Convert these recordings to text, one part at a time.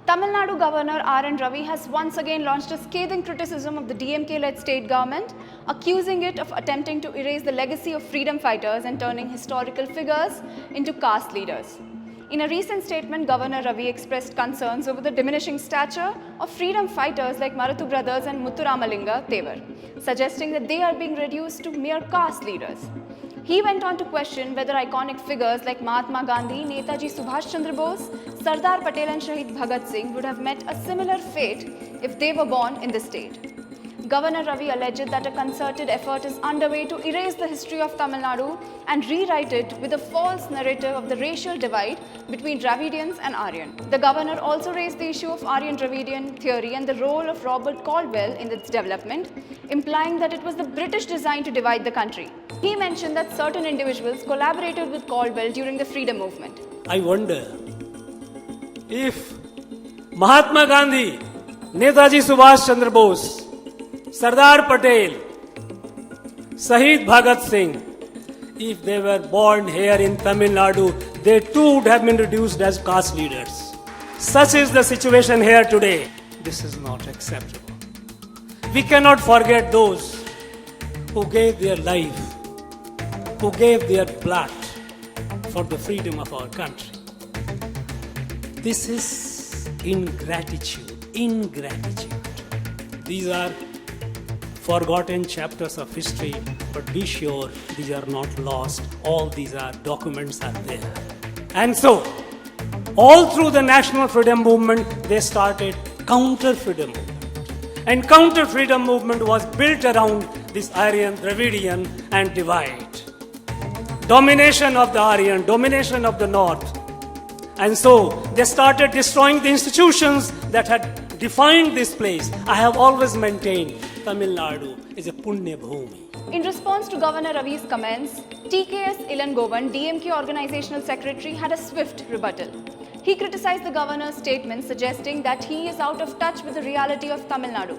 Tamil Nadu Governor RN Ravi has once again launched a scathing criticism of the DMK-led state government, accusing it of attempting to erase the legacy of freedom fighters and turning historical figures into caste leaders. In a recent statement, Governor Ravi expressed concerns over the diminishing stature of freedom fighters like Maruthu brothers and Muthuramalinga Thevar, suggesting that they are being reduced to mere caste leaders. He went on to question whether iconic figures like Mahatma Gandhi, Netaji Subhash Chandra Bose, Sardar Patel and Shahid Bhagat Singh would have met a similar fate if they were born in the state. Governor Ravi alleged that a concerted effort is underway to erase the history of Tamil Nadu and rewrite it with a false narrative of the racial divide between Dravidians and Aryan. The governor also raised the issue of Aryan-Dravidian theory and the role of Robert Caldwell in its development, implying that it was the British design to divide the country. He mentioned that certain individuals collaborated with Caldwell during the freedom movement. I wonder if Mahatma Gandhi, Netaji Subhash Chandra Bose, Sardar Patel, Shahid Bhagat Singh, if they were born here in Tamil Nadu, they too would have been reduced as caste leaders. Such is the situation here today. This is not acceptable. We cannot forget those who gave their life, who gave their blood for the freedom of our country. This is ingratitude. These are forgotten chapters of history, but be sure these are not lost. All these documents are there. And so, all through the national freedom movement, they started counter-freedom movement. And counter-freedom movement was built around this Aryan, Dravidian and divide. Domination of the Aryan, domination of the North. And so, they started destroying the institutions that had defined this place. I have always maintained Tamil Nadu is a Punya Bhumi. In response to Governor Ravi's comments, TKS Ilangovan, DMK Organizational Secretary, had a swift rebuttal. He criticized the governor's statement, suggesting that he is out of touch with the reality of Tamil Nadu.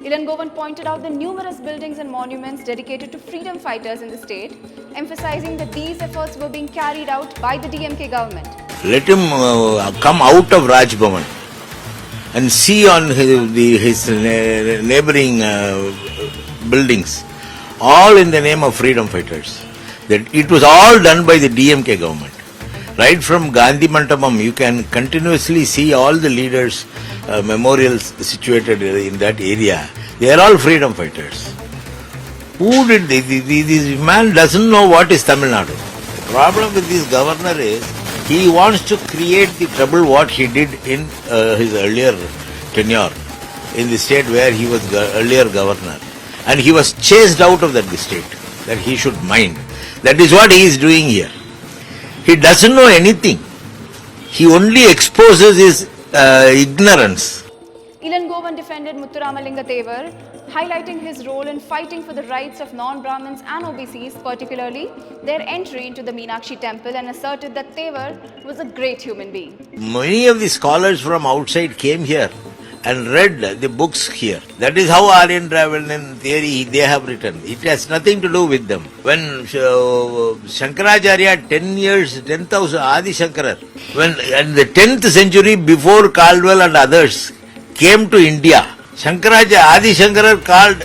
Ilangovan pointed out the numerous buildings and monuments dedicated to freedom fighters in the state, emphasizing that these efforts were being carried out by the DMK government. Let him come out of Raj Bhavan and see on his neighboring buildings, all in the name of freedom fighters. That it was all done by the DMK government. Right from Gandhi Mandapam, you can continuously see all the leaders' memorials situated in that area. They are all freedom fighters. Who did this man doesn't know what is Tamil Nadu. The problem with this governor is he wants to create the trouble what he did in his earlier tenure in the state where he was earlier governor. And he was chased out of that state, that he should mind. That is what he is doing here. He doesn't know anything. He only exposes his ignorance. Ilangovan defended Muthuramalinga Thevar, highlighting his role in fighting for the rights of non-Brahmins and OBCs, particularly their entry into the Meenakshi temple, and asserted that Thevar was a great human being. Many of the scholars from outside came here and read the books here. That is how Aryan Dravidian theory they have written. It has nothing to do with them. When Shankaracharya 10,000 Adi Shankara, when in the 10th century before Caldwell and others came to India, Adi Shankara called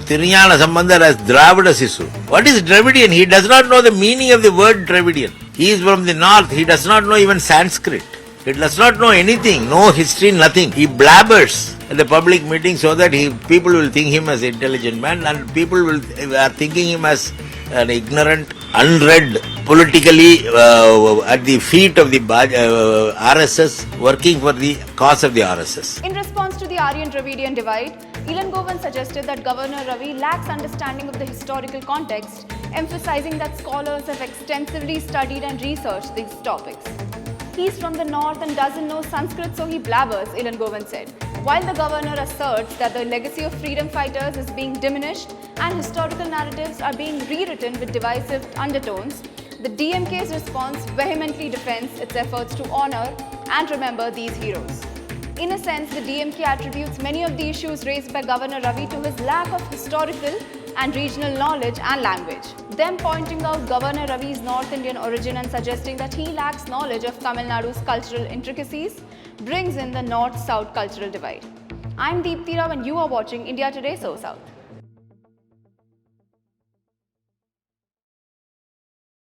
Tirunjana Sambandar as Dravida Sisu. What is Dravidian? He does not know the meaning of the word Dravidian. He is from the north. He does not know even Sanskrit. He does not know anything, no history, nothing. He blabbers at the public meeting so that people will think him as an intelligent man, and people are thinking him as an ignorant, unread, politically at the feet of the RSS, working for the cause of the RSS. In response to the Aryan-Dravidian divide, Ilangovan suggested that Governor Ravi lacks understanding of the historical context, emphasizing that scholars have extensively studied and researched these topics. He's from the north and doesn't know Sanskrit, so he blabbers, Ilangovan said. While the governor asserts that the legacy of freedom fighters is being diminished and historical narratives are being rewritten with divisive undertones, the DMK's response vehemently defends its efforts to honor and remember these heroes. In a sense, the DMK attributes many of the issues raised by Governor Ravi to his lack of historical and regional knowledge and language. Them pointing out Governor Ravi's North Indian origin and suggesting that he lacks knowledge of Tamil Nadu's cultural intricacies brings in the north-south cultural divide. I'm Deepthi Rao and you are watching India Today SoSouth.